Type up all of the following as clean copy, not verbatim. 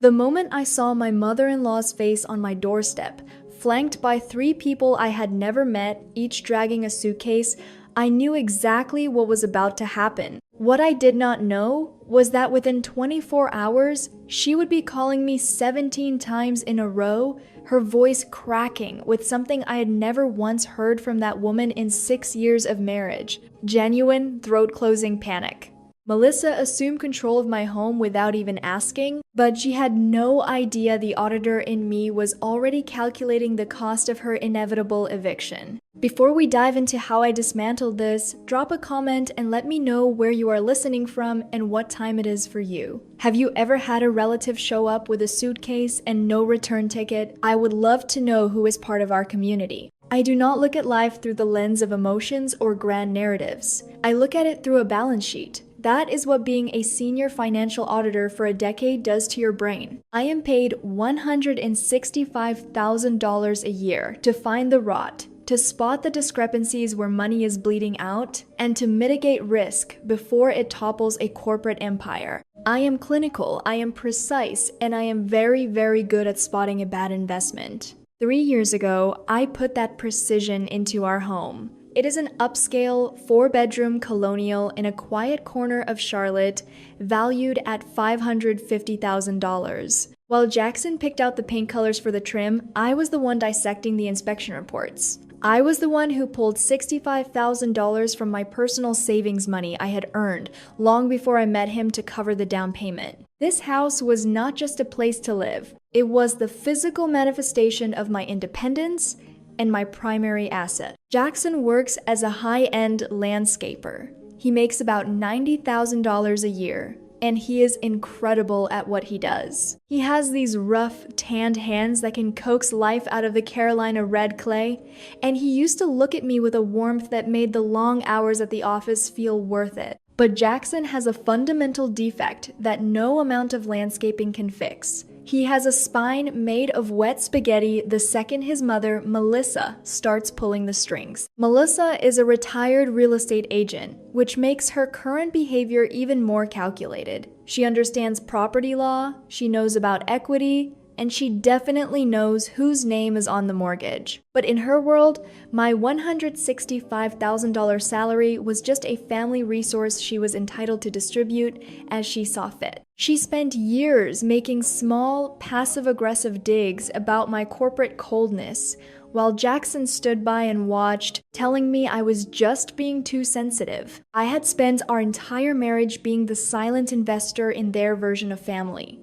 The moment I saw my mother-in-law's face on my doorstep, flanked by 3 people I had never met, each dragging a suitcase, I knew exactly what was about to happen. What I did not know was that within 24 hours, she would be calling me 17 times in a row, her voice cracking with something I had never once heard from that woman in 6 years of marriage. Genuine, throat-closing panic. Melissa assumed control of my home without even asking, but she had no idea the auditor in me was already calculating the cost of her inevitable eviction. Before we dive into how I dismantled this, drop a comment and let me know where you are listening from and what time it is for you. Have you ever had a relative show up with a suitcase and no return ticket? I would love to know who is part of our community. I do not look at life through the lens of emotions or grand narratives. I look at it through a balance sheet. That is what being a senior financial auditor for a decade does to your brain. I am paid $165,000 a year to find the rot, to spot the discrepancies where money is bleeding out, and to mitigate risk before it topples a corporate empire. I am clinical, I am precise, and I am very, very good at spotting a bad investment. 3 years ago, I put that precision into our home. It is an upscale, 4-bedroom Colonial in a quiet corner of Charlotte, valued at $550,000. While Jackson picked out the paint colors for the trim, I was the one dissecting the inspection reports. I was the one who pulled $65,000 from my personal savings money I had earned long before I met him to cover the down payment. This house was not just a place to live. It was the physical manifestation of my independence and my primary asset. Jackson works as a high-end landscaper. He makes about $90,000 a year, and he is incredible at what he does. He has these rough, tanned hands that can coax life out of the Carolina red clay, and he used to look at me with a warmth that made the long hours at the office feel worth it. But Jackson has a fundamental defect that no amount of landscaping can fix. He has a spine made of wet spaghetti the second his mother, Melissa, starts pulling the strings. Melissa is a retired real estate agent, which makes her current behavior even more calculated. She understands property law, she knows about equity, and she definitely knows whose name is on the mortgage. But in her world, my $165,000 salary was just a family resource she was entitled to distribute as she saw fit. She spent years making small, passive-aggressive digs about my corporate coldness, while Jackson stood by and watched, telling me I was just being too sensitive. I had spent our entire marriage being the silent investor in their version of family.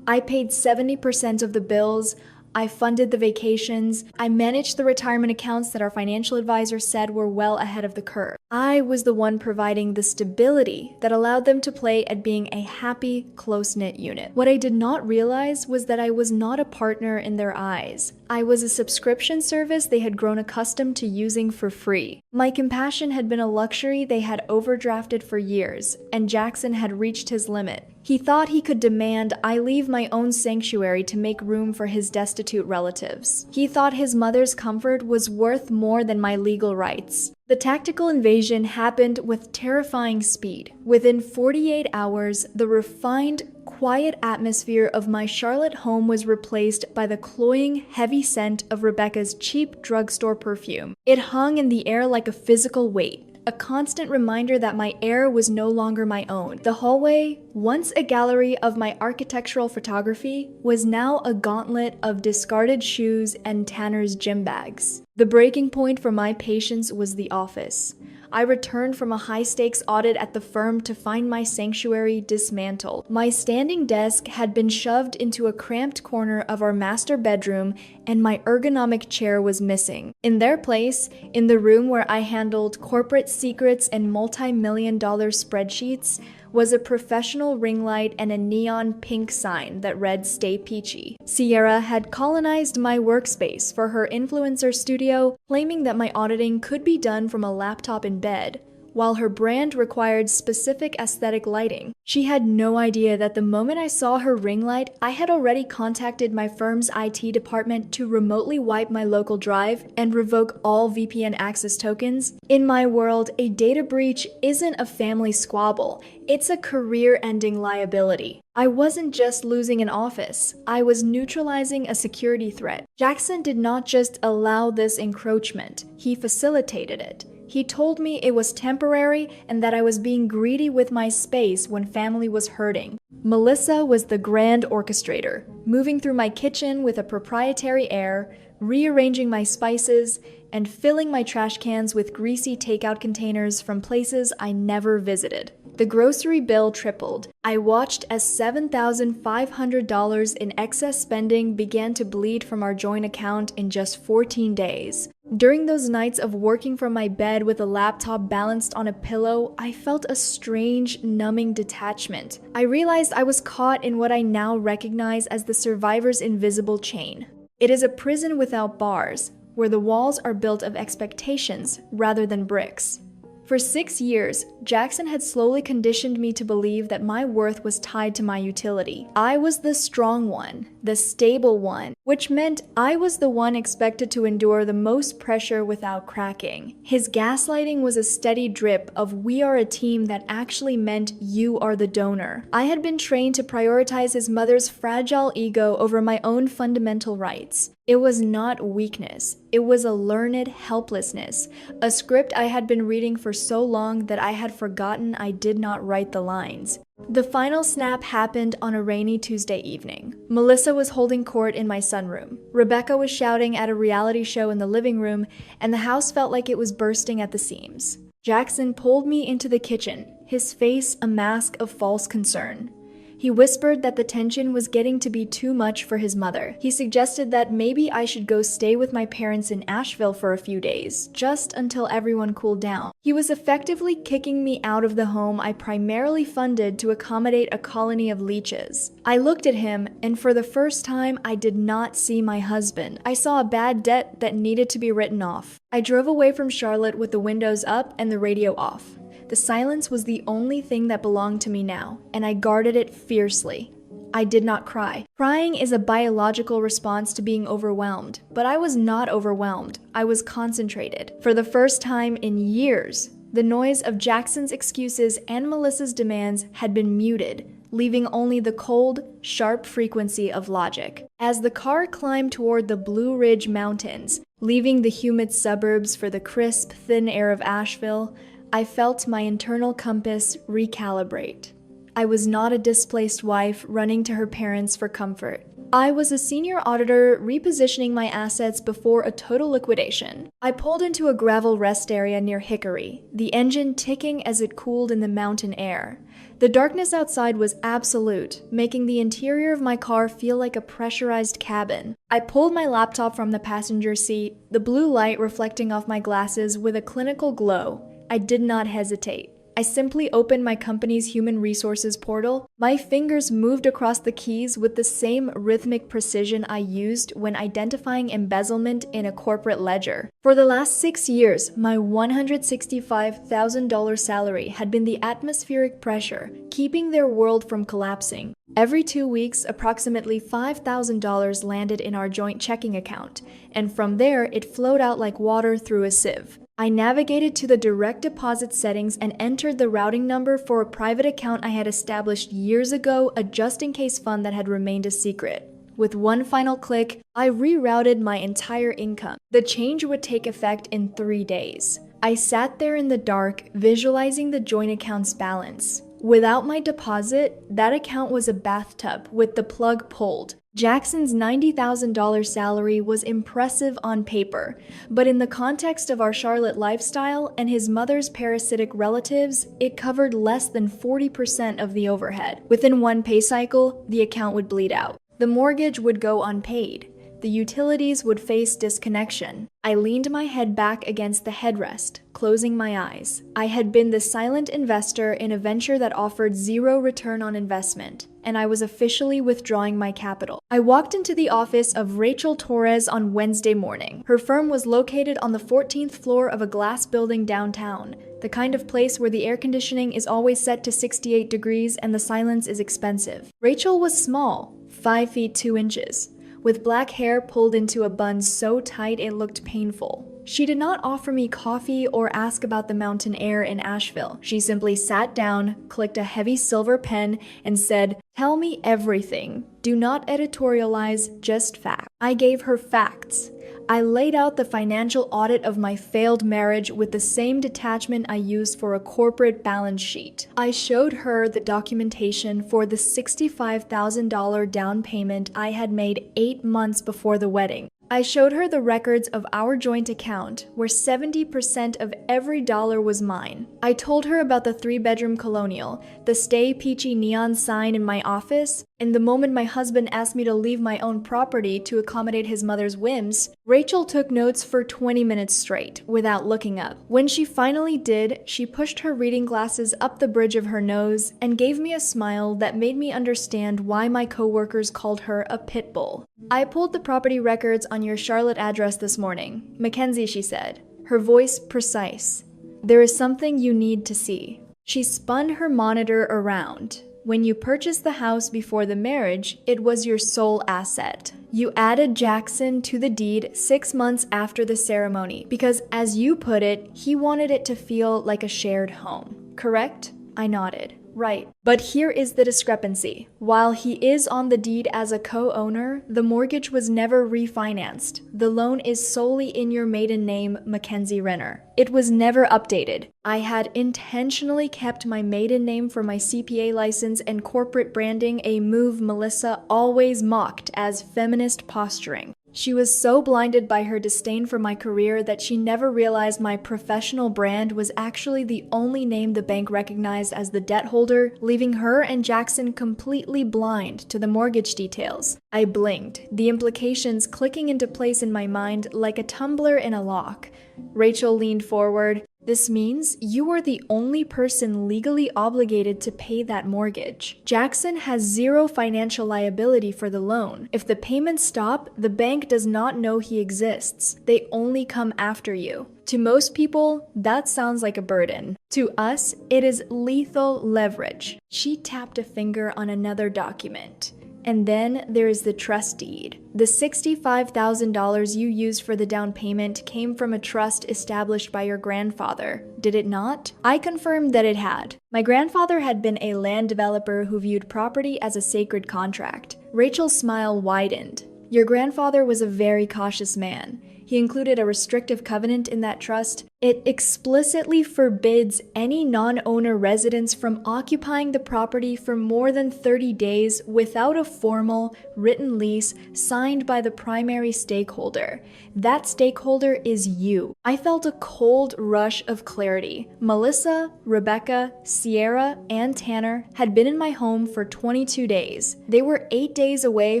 I paid 70% of the bills, I funded the vacations, I managed the retirement accounts that our financial advisor said were well ahead of the curve. I was the one providing the stability that allowed them to play at being a happy, close-knit unit. What I did not realize was that I was not a partner in their eyes. I was a subscription service they had grown accustomed to using for free. My compassion had been a luxury they had overdrafted for years, and Jackson had reached his limit. He thought he could demand I leave my own sanctuary to make room for his destitute relatives. He thought his mother's comfort was worth more than my legal rights. The tactical invasion happened with terrifying speed. Within 48 hours, the refined, quiet atmosphere of my Charlotte home was replaced by the cloying, heavy scent of Rebecca's cheap drugstore perfume. It hung in the air like a physical weight, a constant reminder that my air was no longer my own. The hallway, once a gallery of my architectural photography, was now a gauntlet of discarded shoes and Tanner's gym bags. The breaking point for my patience was the office. I returned from a high-stakes audit at the firm to find my sanctuary dismantled. My standing desk had been shoved into a cramped corner of our master bedroom, and my ergonomic chair was missing. In their place, in the room where I handled corporate secrets and multi-million-dollar spreadsheets, was a professional ring light and a neon pink sign that read "Stay Peachy." Sierra had colonized my workspace for her influencer studio, claiming that my auditing could be done from a laptop in bed, while her brand required specific aesthetic lighting. She had no idea that the moment I saw her ring light, I had already contacted my firm's IT department to remotely wipe my local drive and revoke all VPN access tokens. In my world, a data breach isn't a family squabble, it's a career-ending liability. I wasn't just losing an office, I was neutralizing a security threat. Jackson did not just allow this encroachment, he facilitated it. He told me it was temporary and that I was being greedy with my space when family was hurting. Melissa was the grand orchestrator, moving through my kitchen with a proprietary air, rearranging my spices, and filling my trash cans with greasy takeout containers from places I never visited. The grocery bill tripled. I watched as $7,500 in excess spending began to bleed from our joint account in just 14 days. During those nights of working from my bed with a laptop balanced on a pillow, I felt a strange, numbing detachment. I realized I was caught in what I now recognize as the survivor's invisible chain. It is a prison without bars, where the walls are built of expectations rather than bricks. For 6 years, Jackson had slowly conditioned me to believe that my worth was tied to my utility. I was the strong one, the stable one, which meant I was the one expected to endure the most pressure without cracking. His gaslighting was a steady drip of "we are a team" that actually meant "you are the donor." I had been trained to prioritize his mother's fragile ego over my own fundamental rights. It was not weakness, it was a learned helplessness, a script I had been reading for so long that I had forgotten I did not write the lines. The final snap happened on a rainy Tuesday evening. Melissa was holding court in my sunroom. Rebecca was shouting at a reality show in the living room, and the house felt like it was bursting at the seams. Jackson pulled me into the kitchen, his face a mask of false concern. He whispered that the tension was getting to be too much for his mother. He suggested that maybe I should go stay with my parents in Asheville for a few days, just until everyone cooled down. He was effectively kicking me out of the home I primarily funded to accommodate a colony of leeches. I looked at him, and for the first time, I did not see my husband. I saw a bad debt that needed to be written off. I drove away from Charlotte with the windows up and the radio off. The silence was the only thing that belonged to me now, and I guarded it fiercely. I did not cry. Crying is a biological response to being overwhelmed, but I was not overwhelmed. I was concentrated. For the first time in years, the noise of Jackson's excuses and Melissa's demands had been muted, leaving only the cold, sharp frequency of logic. As the car climbed toward the Blue Ridge Mountains, leaving the humid suburbs for the crisp, thin air of Asheville, I felt my internal compass recalibrate. I was not a displaced wife running to her parents for comfort. I was a senior auditor repositioning my assets before a total liquidation. I pulled into a gravel rest area near Hickory, the engine ticking as it cooled in the mountain air. The darkness outside was absolute, making the interior of my car feel like a pressurized cabin. I pulled my laptop from the passenger seat, the blue light reflecting off my glasses with a clinical glow. I did not hesitate. I simply opened my company's human resources portal. My fingers moved across the keys with the same rhythmic precision I used when identifying embezzlement in a corporate ledger. For the last 6 years, my $165,000 salary had been the atmospheric pressure, keeping their world from collapsing. Every 2 weeks, approximately $5,000 landed in our joint checking account, and from there, it flowed out like water through a sieve. I navigated to the direct deposit settings and entered the routing number for a private account I had established years ago, a just-in-case fund that had remained a secret. With one final click, I rerouted my entire income. The change would take effect in 3 days. I sat there in the dark, visualizing the joint account's balance. Without my deposit, that account was a bathtub with the plug pulled. Jackson's $90,000 salary was impressive on paper, but in the context of our Charlotte lifestyle and his mother's parasitic relatives, it covered less than 40% of the overhead. Within one pay cycle, the account would bleed out. The mortgage would go unpaid. the utilities would face disconnection. I leaned my head back against the headrest, closing my eyes. I had been the silent investor in a venture that offered zero return on investment, and I was officially withdrawing my capital. I walked into the office of Rachel Torres on Wednesday morning. Her firm was located on the 14th floor of a glass building downtown, the kind of place where the air conditioning is always set to 68 degrees and the silence is expensive. Rachel was small, 5 feet 2 inches, with black hair pulled into a bun so tight it looked painful. She did not offer me coffee or ask about the mountain air in Asheville. She simply sat down, clicked a heavy silver pen, and said, "Tell me everything. Do not editorialize, just facts." I gave her facts. I laid out the financial audit of my failed marriage with the same detachment I used for a corporate balance sheet. I showed her the documentation for the $65,000 down payment I had made 8 months before the wedding. I showed her the records of our joint account, where 70% of every dollar was mine. I told her about the 3-bedroom Colonial, the Stay Peachy neon sign in my office, and the moment my husband asked me to leave my own property to accommodate his mother's whims. Rachel took notes for 20 minutes straight, without looking up. When she finally did, she pushed her reading glasses up the bridge of her nose and gave me a smile that made me understand why my coworkers called her a pit bull. "I pulled the property records on your Charlotte address this morning. Mackenzie," she said, her voice precise. "There is something you need to see." She spun her monitor around. "When you purchased the house before the marriage, it was your sole asset. You added Jackson to the deed 6 months after the ceremony because, as you put it, he wanted it to feel like a shared home. Correct?" I nodded. "Right. But here is the discrepancy. While he is on the deed as a co-owner, the mortgage was never refinanced. The loan is solely in your maiden name, Mackenzie Renner. It was never updated. I had intentionally kept my maiden name for my CPA license and corporate branding, a move Melissa always mocked as feminist posturing. She was so blinded by her disdain for my career that she never realized my professional brand was actually the only name the bank recognized as the debt holder, leaving her and Jackson completely blind to the mortgage details. I blinked, the implications clicking into place in my mind like a tumbler in a lock. Rachel leaned forward. "This means you are the only person legally obligated to pay that mortgage. Jackson has zero financial liability for the loan. If the payments stop, the bank does not know he exists. They only come after you. To most people, that sounds like a burden. To us, it is lethal leverage." She tapped a finger on another document. "And then there is the trust deed. The $65,000 you used for the down payment came from a trust established by your grandfather, did it not?" I confirmed that it had. My grandfather had been a land developer who viewed property as a sacred contract. Rachel's smile widened. "Your grandfather was a very cautious man. He included a restrictive covenant in that trust. It explicitly forbids any non-owner residents from occupying the property for more than 30 days without a formal, written lease signed by the primary stakeholder. That stakeholder is you." I felt a cold rush of clarity. Melissa, Rebecca, Sierra, and Tanner had been in my home for 22 days. They were 8 days away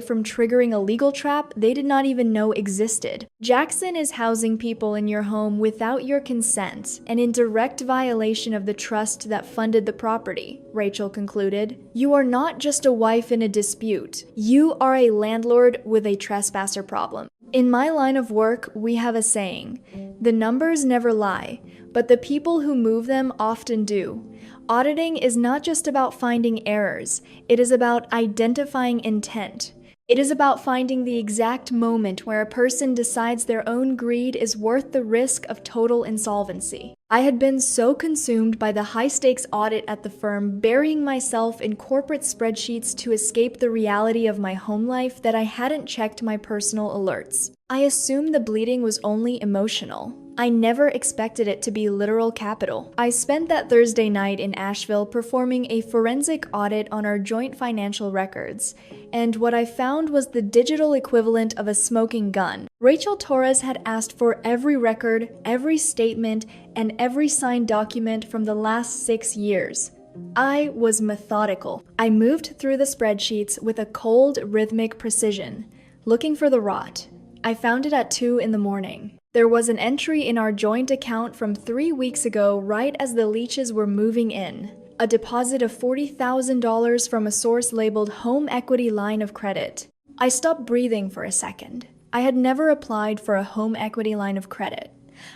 from triggering a legal trap they did not even know existed. Jackson is housing people in your home without your consent and in direct violation of the trust that funded the property, Rachel concluded. "You are not just a wife in a dispute. You are a landlord with a trespasser problem." In my line of work, we have a saying, "The numbers never lie, but the people who move them often do." Auditing is not just about finding errors, it is about identifying intent. It is about finding the exact moment where a person decides their own greed is worth the risk of total insolvency. I had been so consumed by the high-stakes audit at the firm, burying myself in corporate spreadsheets to escape the reality of my home life, that I hadn't checked my personal alerts. I assumed the bleeding was only emotional. I never expected it to be literal capital. I spent that Thursday night in Asheville performing a forensic audit on our joint financial records, and what I found was the digital equivalent of a smoking gun. Rachel Torres had asked for every record, every statement, and every signed document from the last 6 years. I was methodical. I moved through the spreadsheets with a cold, rhythmic precision, looking for the rot, I found it at 2 in the morning. There was an entry in our joint account from 3 weeks ago right as the leaches were moving in. A deposit of $40,000 from a source labeled home equity line of credit. I stopped breathing for a second. I had never applied for a home equity line of credit.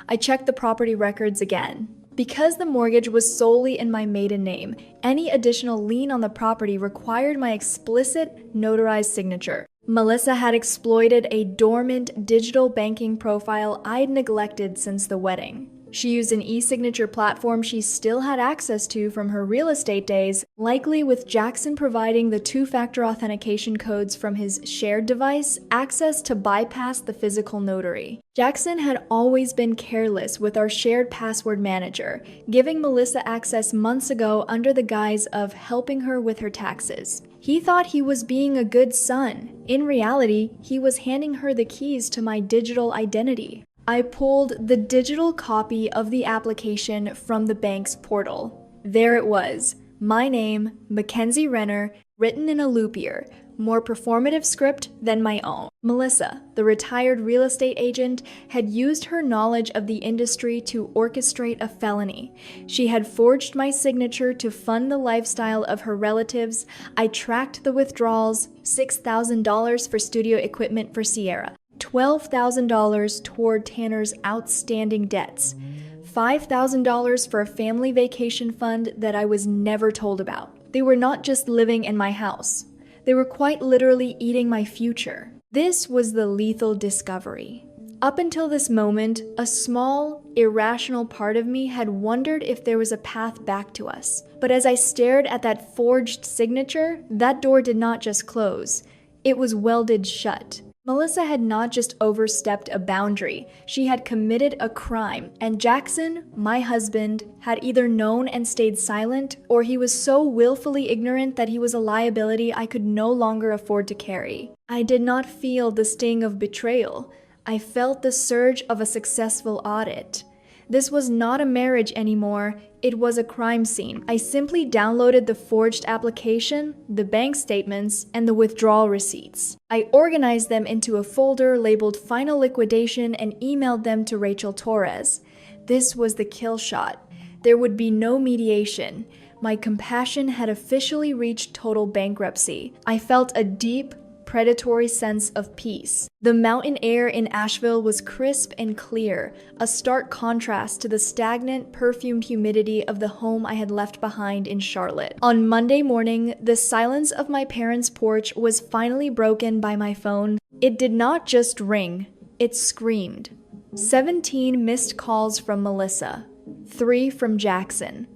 I checked the property records again. Because the mortgage was solely in my maiden name, any additional lien on the property required my explicit notarized signature. Melissa had exploited a dormant digital banking profile I'd neglected since the wedding. She used an e-signature platform she still had access to from her real estate days, likely with Jackson providing the two-factor authentication codes from his shared device, access to bypass the physical notary. Jackson had always been careless with our shared password manager, giving Melissa access months ago under the guise of helping her with her taxes. He thought he was being a good son. In reality, he was handing her the keys to my digital identity. I pulled the digital copy of the application from the bank's portal. There it was, my name, Mackenzie Renner, written in a loop year, more performative script than my own. Melissa, the retired real estate agent, had used her knowledge of the industry to orchestrate a felony. She had forged my signature to fund the lifestyle of her relatives. I tracked the withdrawals, $6,000 for studio equipment for Sierra, $12,000 toward Tanner's outstanding debts, $5,000 for a family vacation fund that I was never told about. They were not just living in my house. They were quite literally eating my future. This was the lethal discovery. Up until this moment, a small, irrational part of me had wondered if there was a path back to us. But as I stared at that forged signature, that door did not just close. It was welded shut. Melissa had not just overstepped a boundary, she had committed a crime, and Jackson, my husband, had either known and stayed silent, or he was so willfully ignorant that he was a liability I could no longer afford to carry. I did not feel the sting of betrayal. I felt the surge of a successful audit. This was not a marriage anymore, it was a crime scene. I simply downloaded the forged application, the bank statements, and the withdrawal receipts. I organized them into a folder labeled Final Liquidation and emailed them to Rachel Torres. This was the kill shot. There would be no mediation. My compassion had officially reached total bankruptcy. I felt a deep, predatory sense of peace. The mountain air in Asheville was crisp and clear, a stark contrast to the stagnant, perfumed humidity of the home I had left behind in Charlotte. On Monday morning, the silence of my parents' porch was finally broken by my phone. It did not just ring, it screamed. 17 missed calls from Melissa, 3 from Jackson.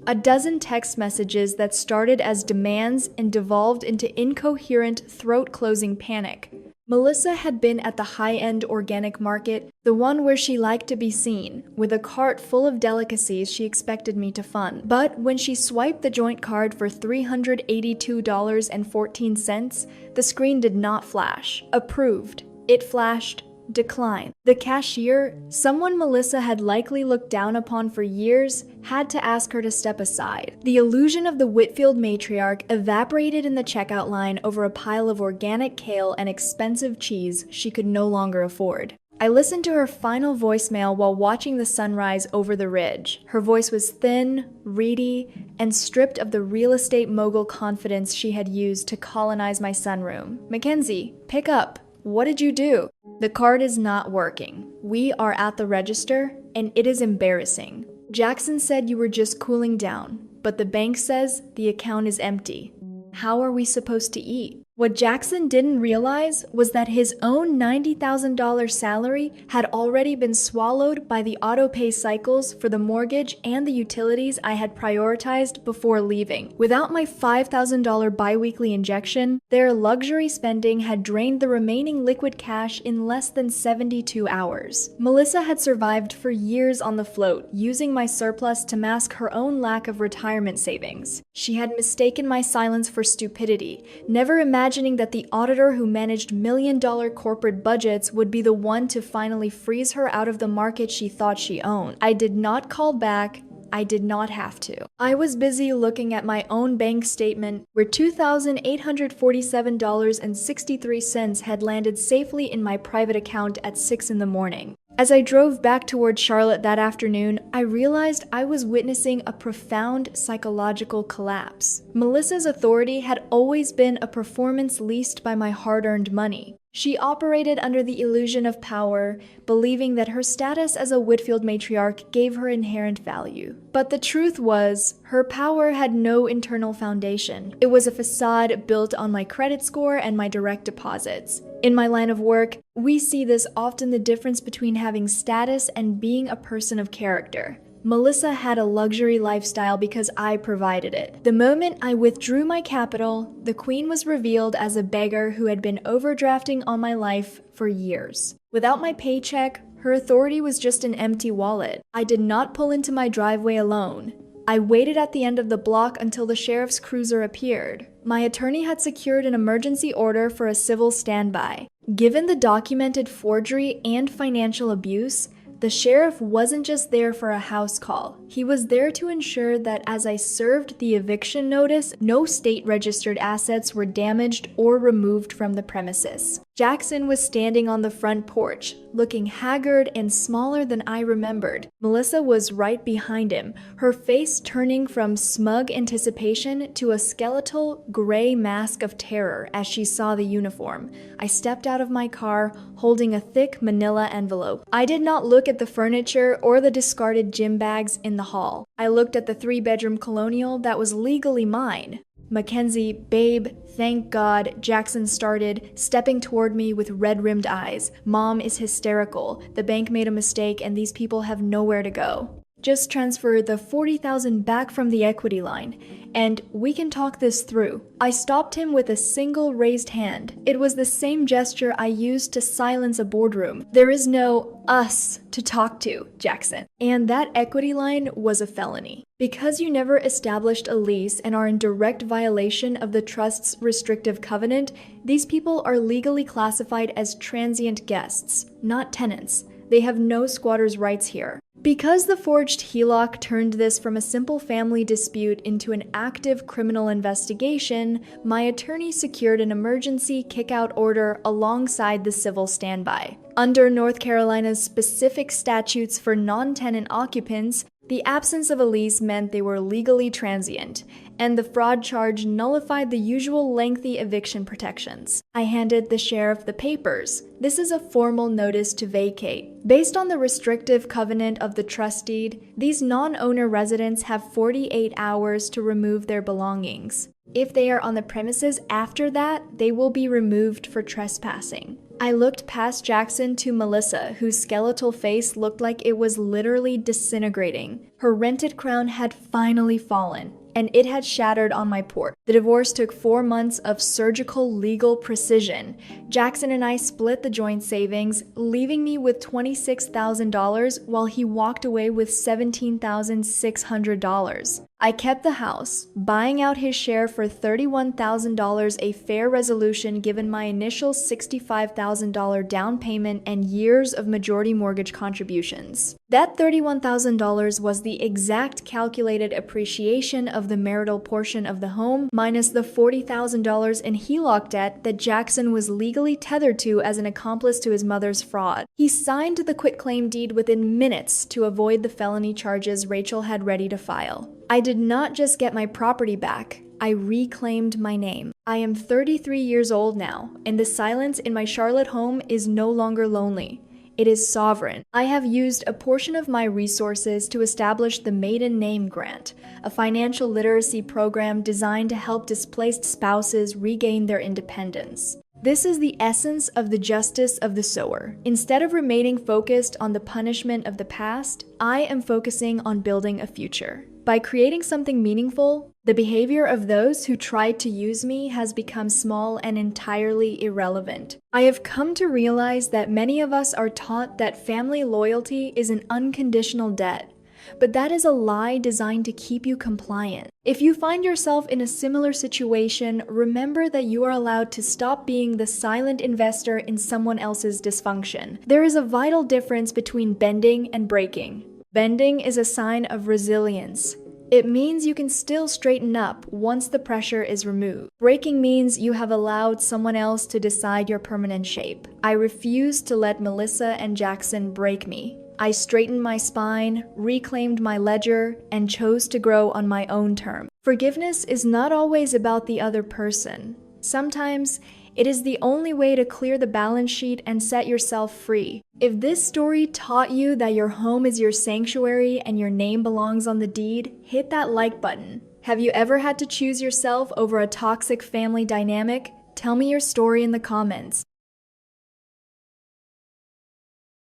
A dozen text messages that started as demands and devolved into incoherent, throat-closing panic. Melissa had been at the high-end organic market, the one where she liked to be seen, with a cart full of delicacies she expected me to fund. But when she swiped the joint card for $382.14, the screen did not flash. Approved. It flashed decline. The cashier, someone Melissa had likely looked down upon for years, had to ask her to step aside. The illusion of the Whitfield matriarch evaporated in the checkout line over a pile of organic kale and expensive cheese she could no longer afford. I listened to her final voicemail while watching the sunrise over the ridge. Her voice was thin, reedy, and stripped of the real estate mogul confidence she had used to colonize my sunroom. Mackenzie, pick up. What did you do? The card is not working. We are at the register, and it is embarrassing. Jackson said you were just cooling down, but the bank says the account is empty. How are we supposed to eat? What Jackson didn't realize was that his own $90,000 salary had already been swallowed by the auto-pay cycles for the mortgage and the utilities I had prioritized before leaving. Without my $5,000 biweekly injection, their luxury spending had drained the remaining liquid cash in less than 72 hours. Melissa had survived for years on the float, using my surplus to mask her own lack of retirement savings. She had mistaken my silence for stupidity, never imagining that the auditor who managed million-dollar corporate budgets would be the one to finally freeze her out of the market she thought she owned. I did not call back, I did not have to. I was busy looking at my own bank statement where $2,847.63 had landed safely in my private account at 6 in the morning. As I drove back toward Charlotte that afternoon, I realized I was witnessing a profound psychological collapse. Melissa's authority had always been a performance leased by my hard-earned money. She operated under the illusion of power, believing that her status as a Whitfield matriarch gave her inherent value. But the truth was, her power had no internal foundation. It was a facade built on my credit score and my direct deposits. In my line of work, we see this often, the difference between having status and being a person of character. Melissa had a luxury lifestyle because I provided it. The moment I withdrew my capital, the queen was revealed as a beggar who had been overdrafting on my life for years. Without my paycheck, her authority was just an empty wallet. I did not pull into my driveway alone. I waited at the end of the block until the sheriff's cruiser appeared. My attorney had secured an emergency order for a civil standby. Given the documented forgery and financial abuse, the sheriff wasn't just there for a house call. He was there to ensure that as I served the eviction notice, no state-registered assets were damaged or removed from the premises. Jackson was standing on the front porch, looking haggard and smaller than I remembered. Melissa was right behind him, her face turning from smug anticipation to a skeletal, gray mask of terror as she saw the uniform. I stepped out of my car, holding a thick manila envelope. I did not look at the furniture or the discarded gym bags in the hall. I looked at the 3-bedroom Colonial that was legally mine. Mackenzie, babe, thank God, Jackson started, stepping toward me with red-rimmed eyes. Mom is hysterical. The bank made a mistake and these people have nowhere to go. Just transfer the $40,000 back from the equity line, and we can talk this through. I stopped him with a single raised hand. It was the same gesture I used to silence a boardroom. There is no us to talk to, Jackson. And that equity line was a felony. Because you never established a lease and are in direct violation of the trust's restrictive covenant, these people are legally classified as transient guests, not tenants. They have no squatters' rights here. Because the forged HELOC turned this from a simple family dispute into an active criminal investigation, my attorney secured an emergency kick-out order alongside the civil standby. Under North Carolina's specific statutes for non-tenant occupants, the absence of a lease meant they were legally transient, and the fraud charge nullified the usual lengthy eviction protections. I handed the sheriff the papers. This is a formal notice to vacate. Based on the restrictive covenant of the trust deed, these non-owner residents have 48 hours to remove their belongings. If they are on the premises after that, they will be removed for trespassing. I looked past Jackson to Melissa, whose skeletal face looked like it was literally disintegrating. Her rented crown had finally fallen, and it had shattered on my porch. The divorce took 4 months of surgical legal precision. Jackson and I split the joint savings, leaving me with $26,000 while he walked away with $17,600. I kept the house, buying out his share for $31,000, a fair resolution given my initial $65,000 down payment and years of majority mortgage contributions. That $31,000 was the exact calculated appreciation of the marital portion of the home minus the $40,000 in HELOC debt that Jackson was legally tethered to as an accomplice to his mother's fraud. He signed the quitclaim deed within minutes to avoid the felony charges Rachel had ready to file. I did not just get my property back, I reclaimed my name. I am 33 years old now, and the silence in my Charlotte home is no longer lonely. It is sovereign. I have used a portion of my resources to establish the Maiden Name Grant, a financial literacy program designed to help displaced spouses regain their independence. This is the essence of the justice of the sower. Instead of remaining focused on the punishment of the past, I am focusing on building a future. By creating something meaningful, the behavior of those who tried to use me has become small and entirely irrelevant. I have come to realize that many of us are taught that family loyalty is an unconditional debt, but that is a lie designed to keep you compliant. If you find yourself in a similar situation, remember that you are allowed to stop being the silent investor in someone else's dysfunction. There is a vital difference between bending and breaking. Bending is a sign of resilience. It means you can still straighten up once the pressure is removed. Breaking means you have allowed someone else to decide your permanent shape. I refuse to let Melissa and Jackson break me. I straightened my spine, reclaimed my ledger, and chose to grow on my own terms. Forgiveness is not always about the other person. Sometimes, it is the only way to clear the balance sheet and set yourself free. If this story taught you that your home is your sanctuary and your name belongs on the deed, hit that like button. Have you ever had to choose yourself over a toxic family dynamic? Tell me your story in the comments.